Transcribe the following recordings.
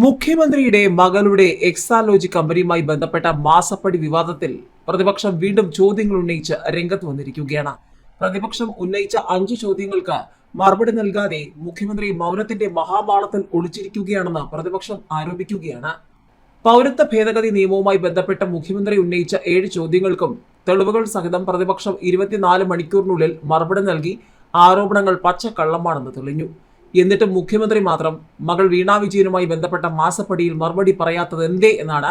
മുഖ്യമന്ത്രിയുടെ മകളുടെ എക്സാലോജി കമ്പനിയുമായി ബന്ധപ്പെട്ട മാസപ്പടി വിവാദത്തിൽ പ്രതിപക്ഷം വീണ്ടും ചോദ്യങ്ങൾ ഉന്നയിച്ച് രംഗത്ത് വന്നിരിക്കുകയാണ്. പ്രതിപക്ഷം ഉന്നയിച്ച 5 ചോദ്യങ്ങൾക്ക് മറുപടി നൽകാതെ മുഖ്യമന്ത്രി മൗനത്തിന്റെ മഹാമാളത്തിൽ ഒളിച്ചിരിക്കുകയാണെന്ന് പ്രതിപക്ഷം ആരോപിക്കുകയാണ്. പൗരത്വ ഭേദഗതി നിയമവുമായി ബന്ധപ്പെട്ട് മുഖ്യമന്ത്രി ഉന്നയിച്ച 7 ചോദ്യങ്ങൾക്കും തെളിവുകൾ സഹിതം പ്രതിപക്ഷം 24 മണിക്കൂറിനുള്ളിൽ മറുപടി നൽകി ആരോപണങ്ങൾ പച്ചക്കള്ളമാണെന്ന് തെളിഞ്ഞു. എന്നിട്ടും മുഖ്യമന്ത്രി മാത്രം മകൾ വീണ വിജയനുമായി ബന്ധപ്പെട്ട മാസപ്പടിയിൽ മറുപടി പറയാത്തത് എന്തേ എന്നാണ്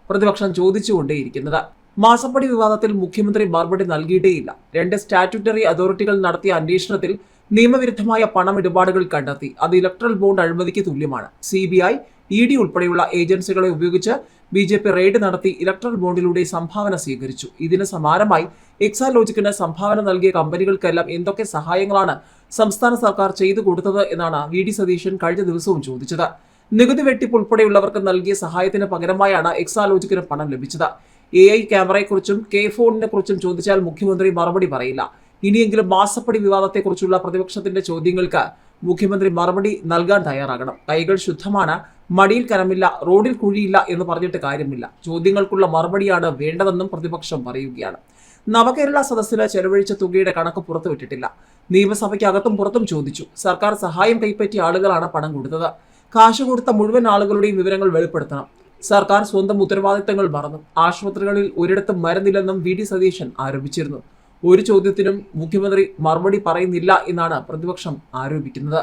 പ്രതിപക്ഷം ചോദിച്ചുകൊണ്ടേയിരിക്കുന്നത്. മാസപ്പടി വിവാദത്തിൽ മുഖ്യമന്ത്രി മറുപടി നൽകിയിട്ടേയില്ല. 2 സ്റ്റാറ്റ്യൂട്ടറി അതോറിറ്റികൾ നടത്തിയ അന്വേഷണത്തിൽ നിയമവിരുദ്ധമായ പണമിടപാടുകൾ കണ്ടെത്തി. അത് ഇലക്ട്രൽ ബോണ്ട് അഴിമതിക്ക് തുല്യമാണ്. CBI, ED ഉൾപ്പെടെയുള്ള ഏജൻസികളെ ഉപയോഗിച്ച് BJP റെയ്ഡ് നടത്തി ഇലക്ട്രൽ ബോണ്ടിലൂടെ സംഭാവന സ്വീകരിച്ചു. ഇതിന് സമാനമായി എക്സാലോജിക്കിന് സംഭാവന നൽകിയ കമ്പനികൾക്കെല്ലാം എന്തൊക്കെ സഹായങ്ങളാണ് സംസ്ഥാന സർക്കാർ ചെയ്തു കൊടുത്തത് എന്നാണ് VD സതീശൻ കഴിഞ്ഞ ദിവസവും ചോദിച്ചത്. നികുതി വെട്ടിപ്പ് ഉൾപ്പെടെയുള്ളവർക്ക് നൽകിയ സഹായത്തിന് പകരമായാണ് എക്സാലോജിക്കിന് പണം ലഭിച്ചത്. AI ക്യാമറയെക്കുറിച്ചും K-ഫോണിനെ കുറിച്ചും ചോദിച്ചാൽ മുഖ്യമന്ത്രി മറുപടി പറയില്ല. ഇനിയെങ്കിലും മാസപ്പടി വിവാദത്തെക്കുറിച്ചുള്ള പ്രതിപക്ഷത്തിന്റെ ചോദ്യങ്ങൾക്ക് മുഖ്യമന്ത്രി മറുപടി നൽകാൻ തയ്യാറാകണം. കൈകൾ ശുദ്ധമാണ്, മടിയിൽ കരമില്ല, റോഡിൽ കുഴിയില്ല എന്ന് പറഞ്ഞിട്ട് കാര്യമില്ല. ചോദ്യങ്ങൾക്കുള്ള മറുപടിയാണ് വേണ്ടതെന്നും പ്രതിപക്ഷം പറയുകയാണ്. നവകേരള സദസ്സിന് ചെലവഴിച്ച തുകയുടെ കണക്ക് പുറത്തുവിട്ടിട്ടില്ല. നിയമസഭയ്ക്കകത്തും പുറത്തും ചോദിച്ചു. സർക്കാർ സഹായം കൈപ്പറ്റിയ ആളുകളാണ് പണം കൊടുത്തത്. കാശ് കൊടുത്ത മുഴുവൻ ആളുകളുടെയും വിവരങ്ങൾ വെളിപ്പെടുത്തണം. സർക്കാർ സ്വന്തം ഉത്തരവാദിത്തങ്ങൾ മറന്നു. ആശുപത്രികളിൽ ഒരിടത്തും മരുന്നില്ലെന്നും VD സതീശൻ ആരോപിച്ചിരുന്നു. ഒരു ചോദ്യത്തിനും മുഖ്യമന്ത്രി മറുപടി പറയുന്നില്ല എന്നാണ് പ്രതിപക്ഷം ആരോപിക്കുന്നത്.